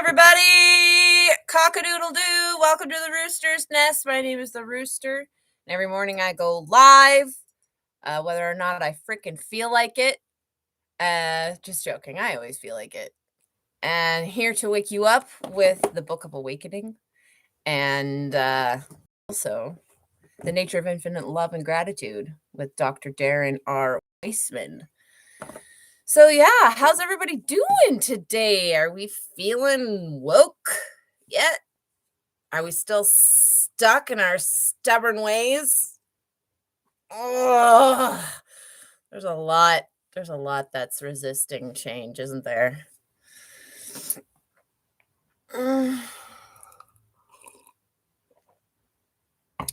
everybody! Cock-a-doodle-doo! Welcome to the Rooster's Nest. My name is the Rooster. And every morning I go live, whether or not I freaking feel like it. Just joking. I always feel like it. And here to wake you up with the Book of Awakening. And also The Nature of Infinite Love and Gratitude with Dr. Darren R. Weissman. So yeah, how's everybody doing today? Are we feeling woke yet? Are we still stuck in our stubborn ways? Oh, there's a lot that's resisting change, isn't there?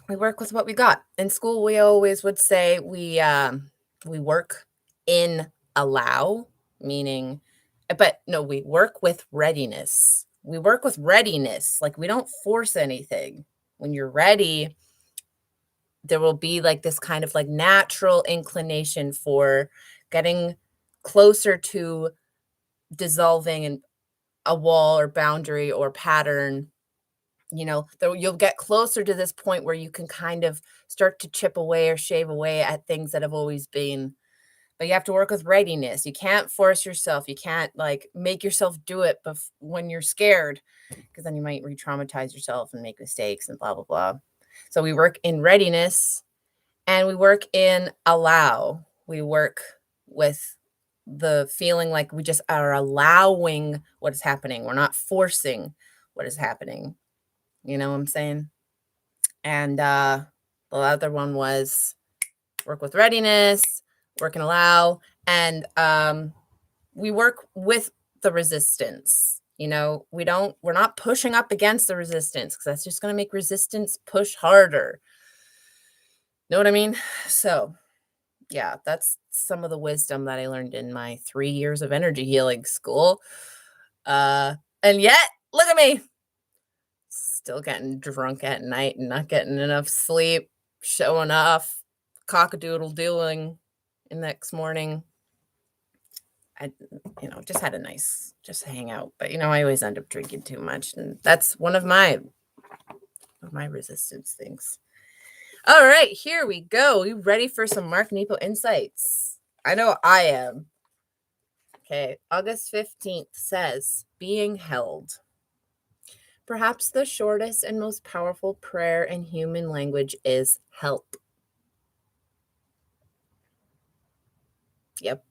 We work with what we got. In school, we always would say we work in allow, meaning, but no, we work with readiness. We work with readiness. Like we don't force anything. When you're ready, there will be like this kind of like natural inclination for getting closer to dissolving a wall or boundary or pattern. You know, you'll get closer to this point where you can kind of start to chip away or shave away at things that have always been. But you have to work with readiness. You can't force yourself. You can't like make yourself do it when you're scared, because then you might re-traumatize yourself and make mistakes and blah, blah, blah. So we work in readiness and we work in allow. We work with the feeling like we just are allowing what is happening. We're not forcing what is happening. You know what I'm saying? And the other one was work with readiness, work and allow. And we work with the resistance. You know, we're not pushing up against the resistance, because that's just going to make resistance push harder. Know what I mean? So yeah, that's some of the wisdom that I learned in my 3 years of energy healing school. And yet, look at me. Still getting drunk at night and not getting enough sleep, showing off, cock-a-doodle-doing the next morning. I, just had just hang out. But, I always end up drinking too much. And that's one of my resistance things. All right, here we go. You ready for some Mark Nepo insights? I know I am. Okay, August 15th says, being held. Perhaps the shortest and most powerful prayer in human language is help. Yep.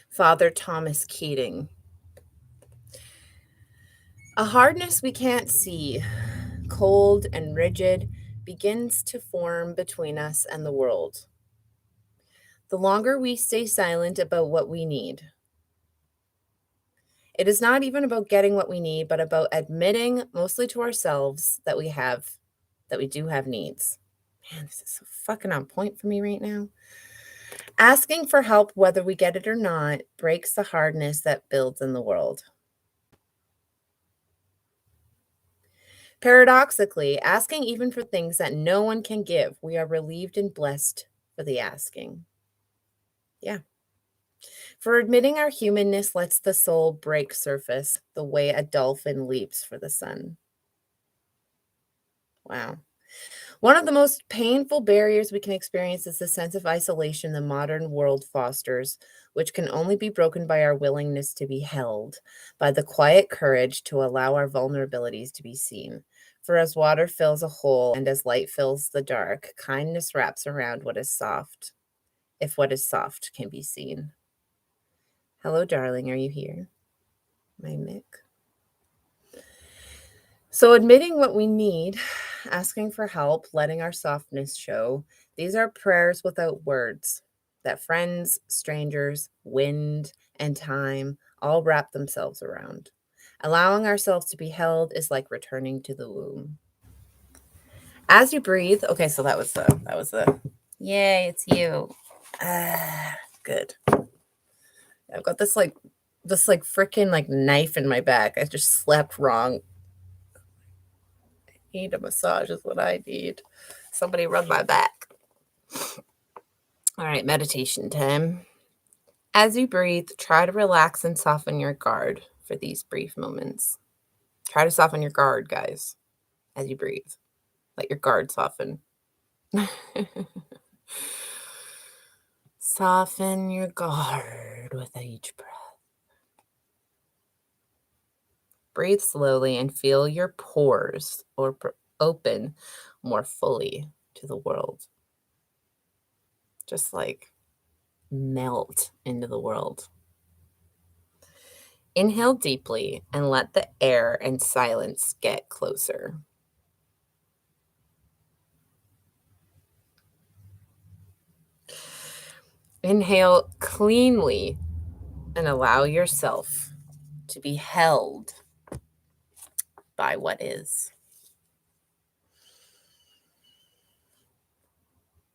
Father Thomas Keating. A hardness we can't see, cold and rigid, begins to form between us and the world. The longer we stay silent about what we need. It is not even about getting what we need, but about admitting, mostly to ourselves, that we do have needs. Man, this is so fucking on point for me right now. Asking for help, whether we get it or not, breaks the hardness that builds in the world. Paradoxically, asking even for things that no one can give, we are relieved and blessed for the asking. Yeah. For admitting our humanness lets the soul break surface the way a dolphin leaps for the sun. Wow. One of the most painful barriers we can experience is the sense of isolation the modern world fosters, which can only be broken by our willingness to be held, by the quiet courage to allow our vulnerabilities to be seen. For as water fills a hole and as light fills the dark, kindness wraps around what is soft, if what is soft can be seen. Hello, darling, are you here? My Mick. So admitting what we need, asking for help, letting our softness show, these are prayers without words that friends, strangers, wind, and time all wrap themselves around. Allowing ourselves to be held is like returning to the womb. As you breathe, okay, so that was the, yay, it's you. Good. I've got this freaking like knife in my back. I just slept wrong. Need a massage is what I need. Somebody rub my back. All right, meditation time. As you breathe, try to relax and soften your guard for these brief moments. Try to soften your guard, guys, as you breathe. Let your guard soften. Soften your guard with each breath. Breathe slowly and feel your pores open more fully to the world. Just like melt into the world. Inhale deeply and let the air and silence get closer. Inhale cleanly and allow yourself to be held by what is.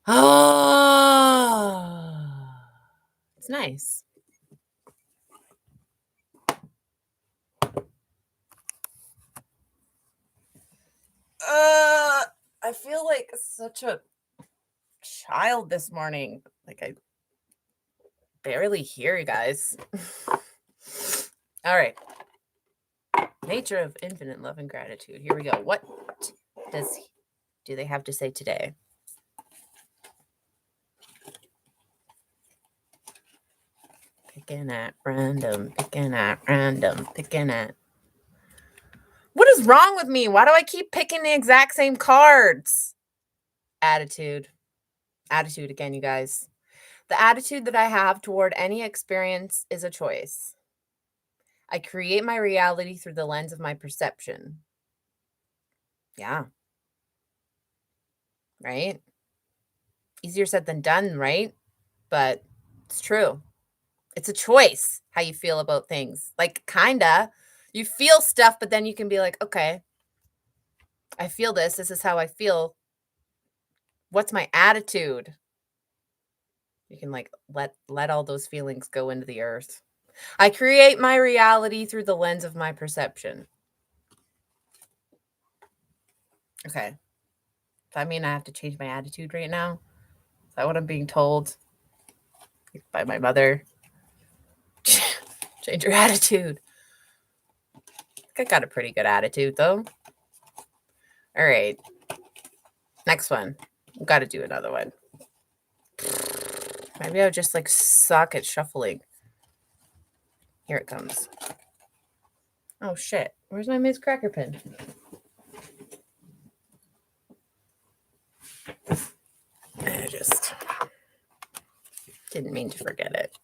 Ah, it's nice. I feel like such a child this morning. Like I barely hear you guys. All right. Nature of infinite love and gratitude. Here we go. What do they have to say today? Picking at random, picking at random, picking at. What is wrong with me? Why do I keep picking the exact same cards? Attitude. Attitude again, you guys. The attitude that I have toward any experience is a choice. I create my reality through the lens of my perception. Yeah. Right? Easier said than done, right? But it's true. It's a choice how you feel about things. Like, kinda. You feel stuff, but then you can be like, okay, I feel this. This is how I feel. What's my attitude? You can like let all those feelings go into the earth. I create my reality through the lens of my perception. Okay. Does that mean I have to change my attitude right now? Is that what I'm being told by my mother? Change your attitude. I got a pretty good attitude though. All right. Next one. We've got to do another one. Maybe I'll just like suck at shuffling. Here it comes. Oh shit. Where's my Miss Cracker pin? I just didn't mean to forget it.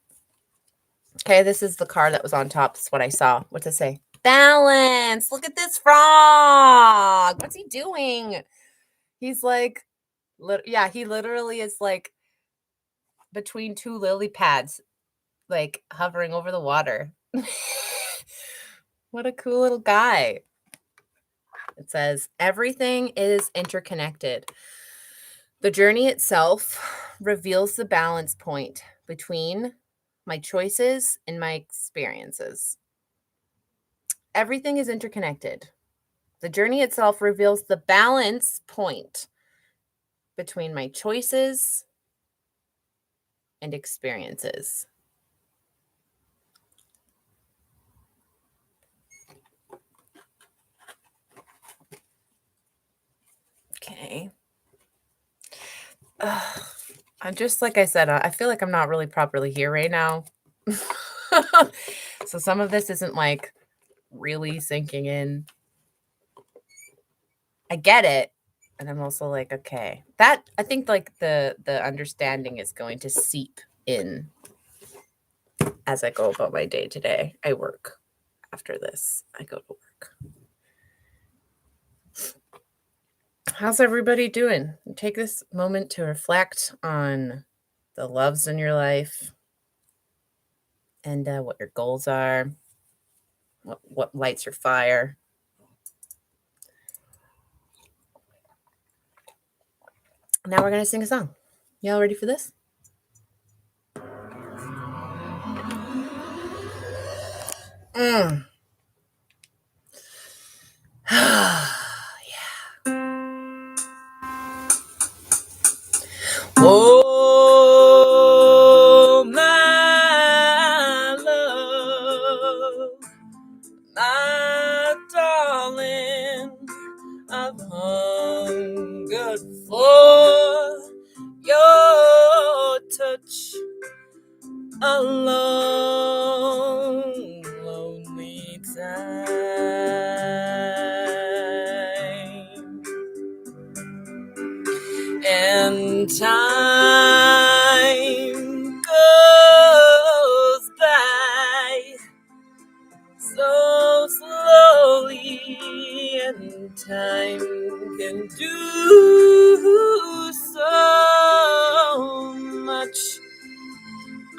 Okay, this is the card that was on top. That's what I saw. What's it say? Balance. Look at this frog. What's he doing? He's like, yeah, he literally is like between two lily pads, like hovering over the water. What a cool little guy. It says, everything is interconnected. The journey itself reveals the balance point between my choices and my experiences. Everything is interconnected. The journey itself reveals the balance point between my choices and experiences. Okay. I'm just, like I said, I feel like I'm not really properly here right now. So some of this isn't like really sinking in. I get it. And I'm also like, okay, that I think like the understanding is going to seep in as I go about my day today. I work. After this, I go to work. How's everybody doing? Take this moment to reflect on the loves in your life and what your goals are, what lights your fire. Now we're going to sing a song. Y'all ready for this? Yeah. Oh, my love, My darling, I've hungered for your touch a long, lonely time. And time goes by so slowly, and time can do so much.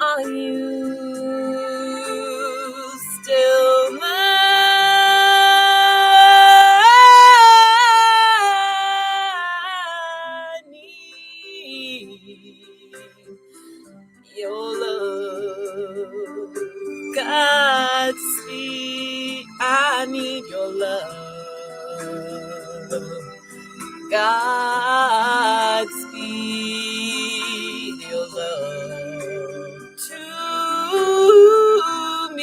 Are you still mine? Your love, Godspeed. I need your love, Godspeed. Your love to me.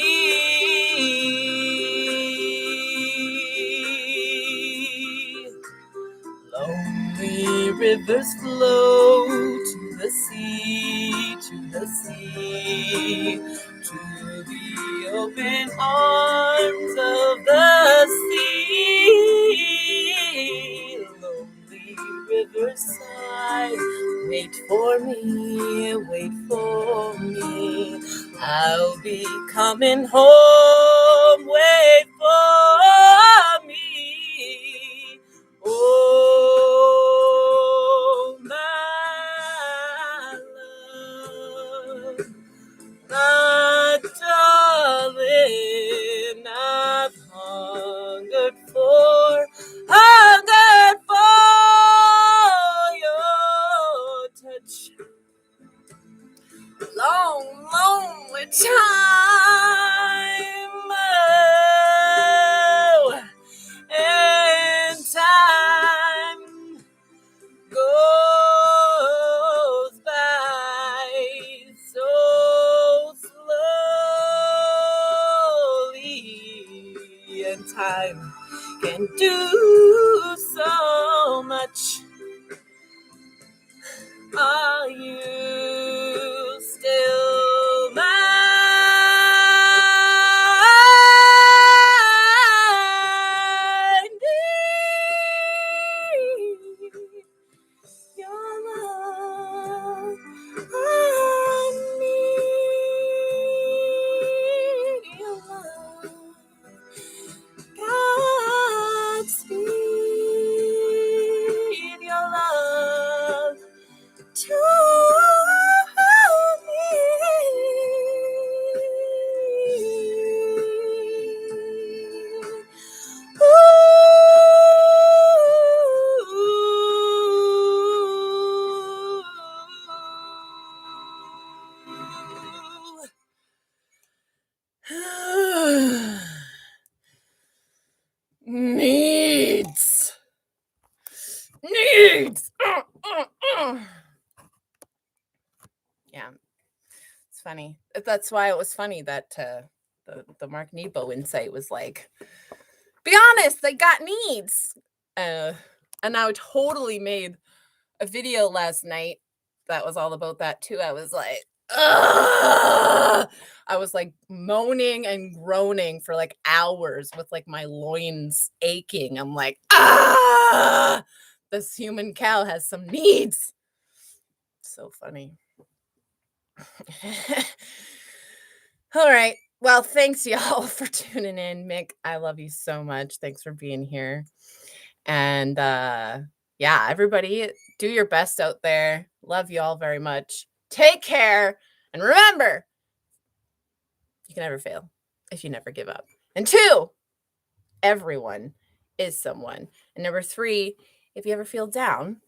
Lonely rivers flow to the sea, to the sea, to the open arms of the sea. Lonely rivers sigh, wait for me, wait for me. I'll be coming home, wait for me. Oh, my love, my darling, I've hungered for your touch. Long, lonely time. Oh, and time goes by so slowly, and time can do so much. Are you still mine? Your love, I need your love, Godspeed. Your love to needs. Yeah, it's funny. That's why it was funny that the Mark Nepo insight was like, be honest, they got needs. And I totally made a video last night that was all about that too. I was like, ugh! I was like moaning and groaning for like hours with like my loins aching. I'm like, ah, this human cow has some needs. So funny. All right. Well, thanks y'all for tuning in. Mick, I love you so much. Thanks for being here. And yeah, everybody do your best out there. Love you all very much. Take care. And remember, you can never fail if you never give up. And 2, everyone is someone. And number 3, if you ever feel down,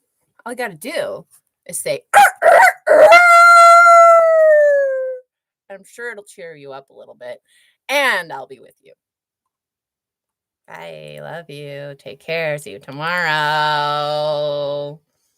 all you got to do is say, I'm sure it'll cheer you up a little bit. And I'll be with you. Bye. Love you. Take care. See you tomorrow.